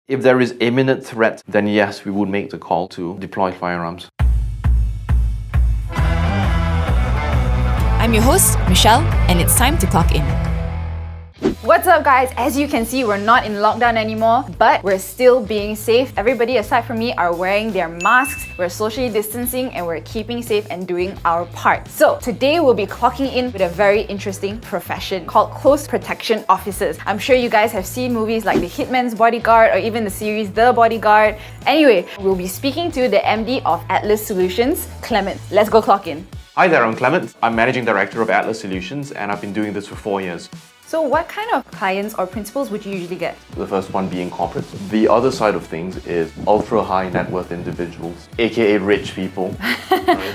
If there is imminent threat, then yes, we would make the call to deploy firearms. I'm your host, Michelle, and it's time to clock in. What's up, guys? As you can see, we're not in lockdown anymore, but we're still being safe. Everybody aside from me are wearing their masks, we're socially distancing, and we're keeping safe and doing our part. So today we'll be clocking in with a very interesting profession called close protection officers. I'm sure you guys have seen movies like The Hitman's Bodyguard or even the series The Bodyguard. Anyway, we'll be speaking to the MD of Atlas Solutions, Clement. Let's go clock in. Hi there, I'm Clement. I'm Managing Director of Atlas Solutions and I've been doing this for 4 years. So what kind of clients or principals would you usually get? The first one being corporate. The other side of things is ultra high net worth individuals, aka rich people.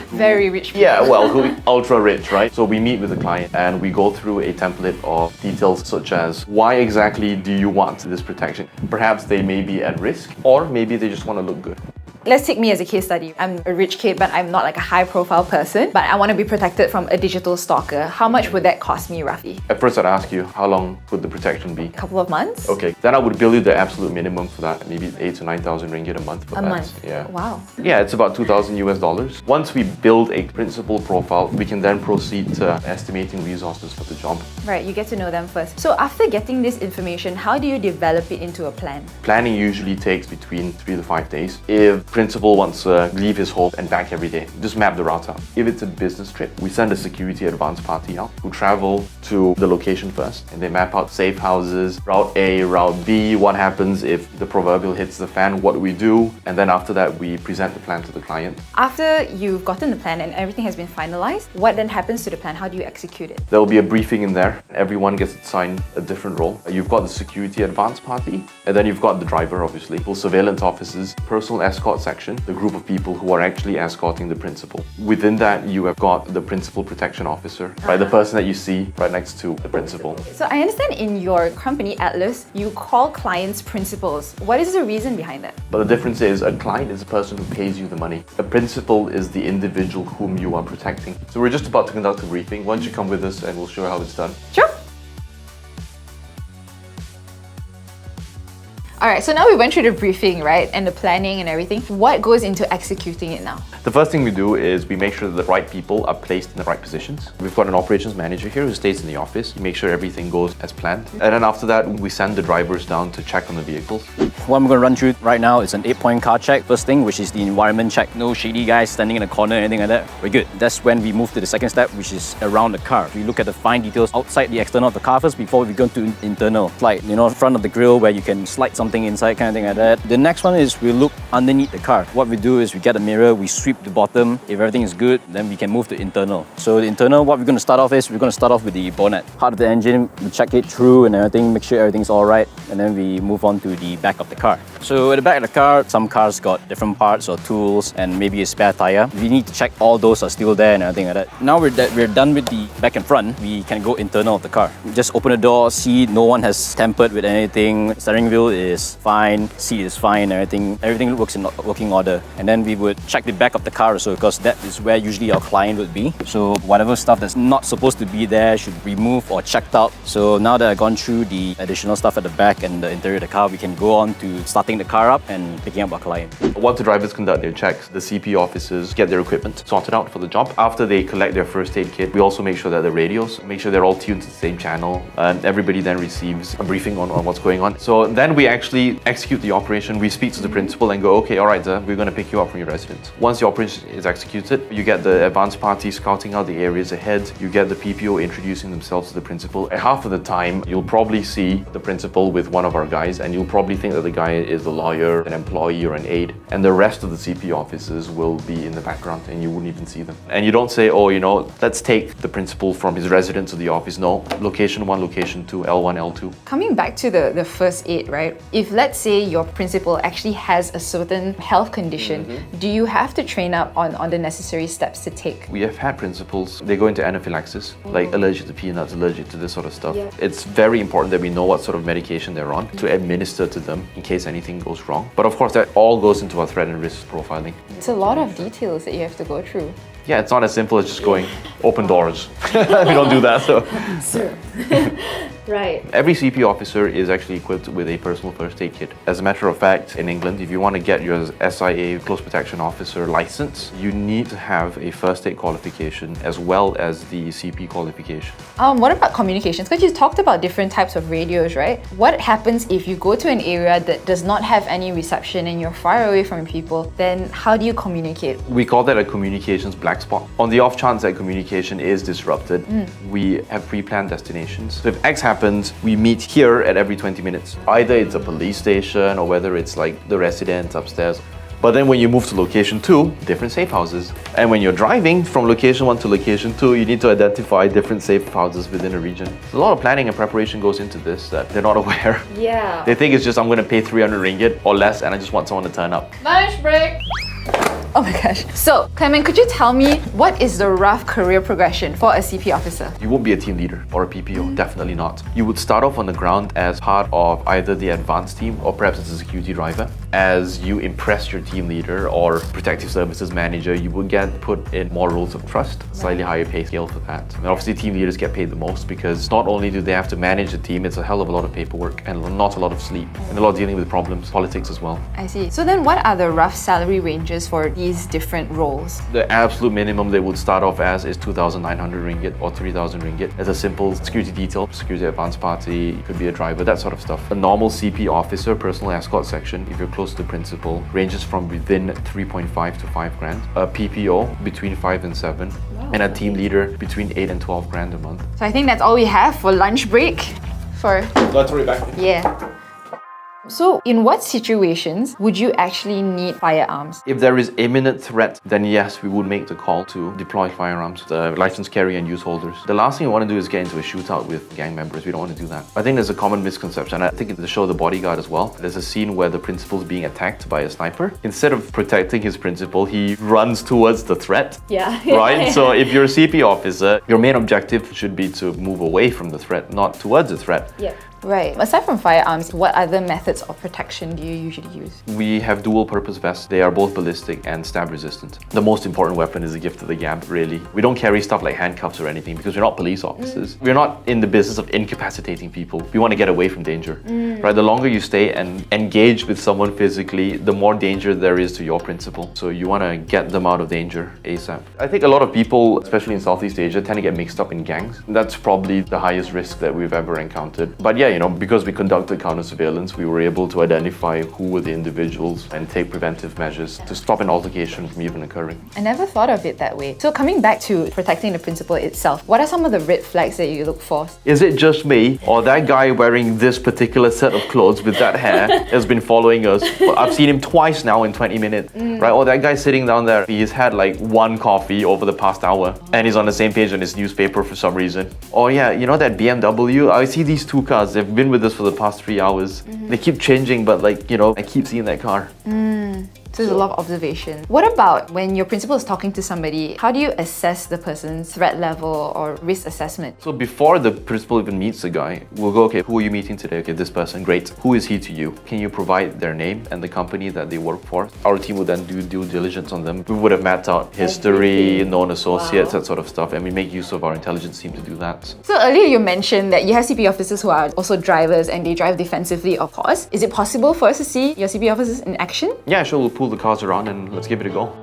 Very rich people. Yeah, well, who ultra rich, right? So we meet with the client and we go through a template of details such as why exactly do you want this protection? Perhaps they may be at risk or maybe they just want to look good. Let's take me as a case study. I'm a rich kid, but I'm not like a high profile person, but I want to be protected from a digital stalker. How much would that cost me roughly? At first I'd ask you, how long would the protection be? A couple of months? Okay, then I would bill you the absolute minimum for that, maybe 8,000 to 9,000 ringgit a month for that. A month? Yeah. Wow. Yeah, it's about $2,000 US. Once we build a principal profile, we can then proceed to estimating resources for the job. Right, you get to know them first. So after getting this information, how do you develop it into a plan? Planning usually takes between 3 to 5 days. If principal wants to leave his home and back every day, just map the route out. If it's a business trip, we send a security advance party out who travel to the location first and they map out safe houses, route A, route B, what happens if the proverbial hits the fan, what do we do? And then after that, we present the plan to the client. After you've gotten the plan and everything has been finalized, what then happens to the plan? How do you execute it? There will be a briefing in there. Everyone gets assigned a different role. You've got the security advance party, and then you've got the driver, obviously, full surveillance officers, personal escort section, the group of people who are actually escorting the principal. Within that, you have got the principal protection officer, right? The person that you see right next to the principal. So I understand in your company, Atlas, you call clients principals. What is the reason behind that? But the difference is a client is a person who pays you the money. A principal is the individual whom you are protecting. So we're just about to conduct a briefing. Why don't you come with us and we'll show you how it's done. Sure. Alright, so now we went through the briefing, right? And the planning and everything. What goes into executing it now? The first thing we do is we make sure that the right people are placed in the right positions. We've got an operations manager here who stays in the office. We make sure everything goes as planned. And then after that, we send the drivers down to check on the vehicles. What I'm going to run through right now is an 8-point car check. First thing, which is the environment check. No shady guys standing in a corner or anything like that. We're good. That's when we move to the second step, which is around the car. We look at the fine details outside the external of the car first before we go to internal. Like, front of the grille where you can slide something inside, kind of thing like that. The next one is we look underneath the car. What we do is we get a mirror, we sweep the bottom. If everything is good, then we can move to internal. So the internal, what we're going to start off is we're going to start off with the bonnet. Part of the engine, we check it through and everything, make sure everything's all right, and then we move on to the back of the car. So at the back of the car, some cars got different parts or tools and maybe a spare tire. We need to check all those are still there and everything like that. Now we're done with the back and front, we can go internal of the car. Just open the door, see no one has tampered with anything. Steering wheel is fine, seat is fine, everything works in working order. And then we would check the back of the car also, because that is where usually our client would be. So whatever stuff that's not supposed to be there should be removed or checked out. So now that I've gone through the additional stuff at the back and the interior of the car, we can go on to starting the car up and picking up our client. Once the drivers conduct their checks, the CP officers get their equipment sorted out for the job. After they collect their first aid kit, we also make sure that the radios, make sure they're all tuned to the same channel, and everybody then receives a briefing on what's going on. So then we actually execute the operation. We speak to the principal and go, okay, all right, we're going to pick you up from your residence. Once the operation is executed, you get the advance party scouting out the areas ahead. You get the PPO introducing themselves to the principal. And half of the time, you'll probably see the principal with one of our guys, and you'll probably think that the guy is the lawyer, an employee, or an aide. And the rest of the CP officers will be in the background, and you wouldn't even see them. And you don't say, oh, let's take the principal from his residence to the office. No, location 1, location 2, L1, L2. Coming back to the first aid, right? If let's say your principal actually has a certain health condition, do you have to train up on the necessary steps to take? We have had principals, they go into anaphylaxis, like allergic to peanuts, allergic to this sort of stuff. It's very important that we know what sort of medication they're on to administer to them in case anything goes wrong. But of course, that all goes into our threat and risk profiling. It's a lot of details that you have to go through. Yeah, it's not as simple as just going open doors. We don't do that. So. Sure. Right. Every CP officer is actually equipped with a personal first aid kit. As a matter of fact, in England, if you want to get your SIA Close Protection Officer license, you need to have a first aid qualification as well as the CP qualification. What about communications? Because you talked about different types of radios, right? What happens if you go to an area that does not have any reception and you're far away from people? Then how do you communicate? We call that a communications black spot. On the off chance that communication is disrupted, we have pre-planned destinations. So if X happens, we meet here at every 20 minutes. Either it's a police station or whether it's like the residence upstairs. But then when you move to location 2, different safe houses. And when you're driving from location 1 to location 2, you need to identify different safe houses within a region. A lot of planning and preparation goes into this that they're not aware. Yeah. They think it's just I'm going to pay 300 ringgit or less and I just want someone to turn up. Lunch break! Oh my gosh. So, Clement, could you tell me what is the rough career progression for a CP officer? You won't be a team leader or a PPO, definitely not. You would start off on the ground as part of either the advanced team or perhaps as a security driver. As you impress your team leader or protective services manager, you will get put in more roles of trust, slightly higher pay scale for that. And obviously team leaders get paid the most because not only do they have to manage the team, it's a hell of a lot of paperwork and not a lot of sleep and a lot of dealing with problems, politics as well. I see. So then what are the rough salary ranges for these different roles? The absolute minimum they would start off as is 2,900 ringgit or 3,000 ringgit as a simple security detail, security advance party, it could be a driver, that sort of stuff. A normal CP officer, personal escort section, if you're close to principal, ranges from within 3.5 to 5 grand. A PPO between 5 and 7. Wow. And a team leader between 8 and 12 grand a month. So I think that's all we have for lunch break. Do I throw it back? Yeah. So, in what situations would you actually need firearms? If there is imminent threat, then yes, we would make the call to deploy firearms, the license carry and use holders. The last thing we want to do is get into a shootout with gang members. We don't want to do that. I think there's a common misconception, and I think in the show The Bodyguard as well, there's a scene where the principal's being attacked by a sniper. Instead of protecting his principal, he runs towards the threat. Yeah. Right? So if you're a CP officer, your main objective should be to move away from the threat, not towards the threat. Yeah. Right. Aside from firearms, what other methods of protection do you usually use? We have dual purpose vests. They are both ballistic and stab resistant. The most important weapon is a gift of the gab, really. We don't carry stuff like handcuffs or anything because we're not police officers. We're not in the business of incapacitating people. We want to get away from danger. Right? The longer you stay and engage with someone physically, the more danger there is to your principal. So you want to get them out of danger ASAP. I think a lot of people, especially in Southeast Asia, tend to get mixed up in gangs. That's probably the highest risk that we've ever encountered. But yeah, because we conducted counter surveillance, we were able to identify who were the individuals and take preventive measures to stop an altercation from even occurring. I never thought of it that way. So coming back to protecting the principal itself, what are some of the red flags that you look for? Is it just me or that guy wearing this particular set of clothes with that hair has been following us? I've seen him twice now in 20 minutes, right? Or that guy sitting down there, he's had like 1 coffee over the past hour and he's on the same page on his newspaper for some reason. Or yeah, that BMW, I see these 2 cars, they've been with us for the past 3 hours. They keep changing, but I keep seeing that car. So there's a lot of observation. What about when your principal is talking to somebody? How do you assess the person's threat level or risk assessment? So before the principal even meets the guy, we'll go, okay, who are you meeting today? Okay, this person, great. Who is he to you? Can you provide their name and the company that they work for? Our team would then do due diligence on them. We would have mapped out history, known associates, that sort of stuff, and we make use of our intelligence team to do that. So earlier you mentioned that you have CP officers who are also drivers and they drive defensively, of course. Is it possible for us to see your CP officers in action? Yeah, sure, we'll pull the cars around and let's give it a go.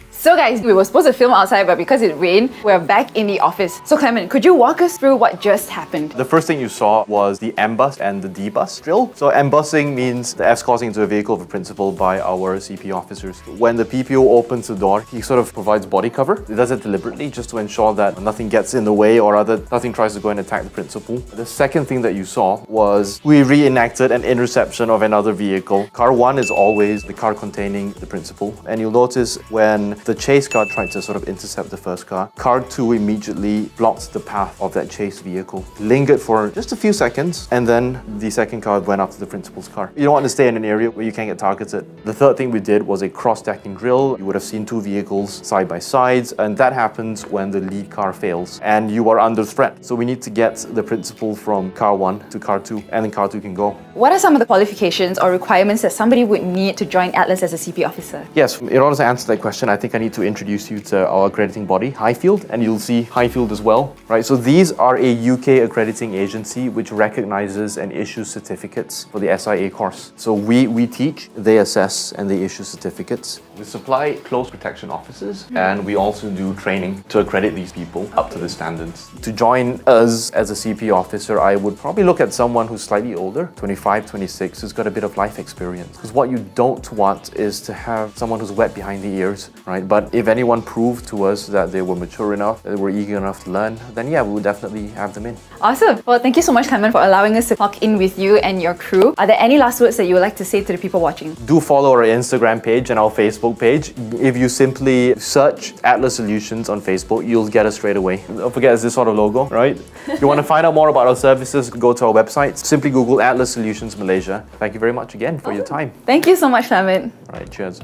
So guys, we were supposed to film outside, but because it rained, we're back in the office. So Clement, could you walk us through what just happened? The first thing you saw was the M-bus and the D-bus drill. So M-busing means the escorting into a vehicle of a principal by our CP officers. When the PPO opens the door, he sort of provides body cover. He does it deliberately just to ensure that nothing gets in the way or nothing tries to go and attack the principal. The second thing that you saw was we reenacted an interception of another vehicle. Car 1 is always the car containing the principal. And you'll notice when the The chase car tried to sort of intercept the first car. Car 2 immediately blocked the path of that chase vehicle, lingered for just a few seconds, and then the second car went after the principal's car. You don't want to stay in an area where you can't get targeted. The third thing we did was a cross-stacking drill. You would have seen two vehicles side by side, and that happens when the lead car fails and you are under threat. So we need to get the principal from car 1 to car 2, and then car 2 can go. What are some of the qualifications or requirements that somebody would need to join Atlas as a CP officer? Yes, in order to answer that question, I think I need to introduce you to our accrediting body, Highfield, and you'll see Highfield as well, right? So these are a UK accrediting agency which recognizes and issues certificates for the SIA course. So we teach, they assess, and they issue certificates. We supply close protection officers, and we also do training to accredit these people up to the standards. To join us as a CP officer, I would probably look at someone who's slightly older, 25, 26, who's got a bit of life experience. Because what you don't want is to have someone who's wet behind the ears, right? But if anyone proved to us that they were mature enough, that they were eager enough to learn, then yeah, we would definitely have them in. Awesome. Well, thank you so much, Clement, for allowing us to clock in with you and your crew. Are there any last words that you would like to say to the people watching? Do follow our Instagram page and our Facebook page. If you simply search Atlas Solutions on Facebook, you'll get us straight away. Don't forget, it's this sort of logo, right? If you want to find out more about our services, go to our website. Simply Google Atlas Solutions Malaysia. Thank you very much again for your time. Thank you so much, Clement. All right, cheers.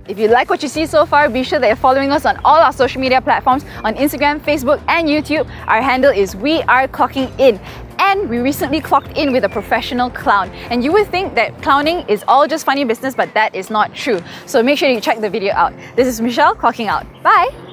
If you like what you see so far, be sure that you're following us on all our social media platforms on Instagram, Facebook, and YouTube. Our handle is We Are Clocking In. And we recently clocked in with a professional clown. And you would think that clowning is all just funny business, but that is not true. So make sure you check the video out. This is Michelle clocking out. Bye!